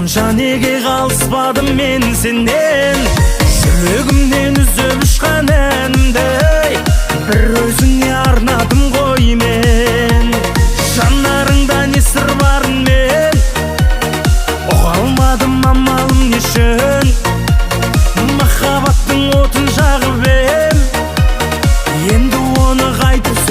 сонша неге қалыспадым мен сенен? Жүрегімнен үзіп ұшқан әнімді бір өзіңе арнадым ғой мен. Жанарыңда не сыр барын мен ұға алмадым, амалым не үшін? Махаббаттың отын жағып ем, енді оны қайтып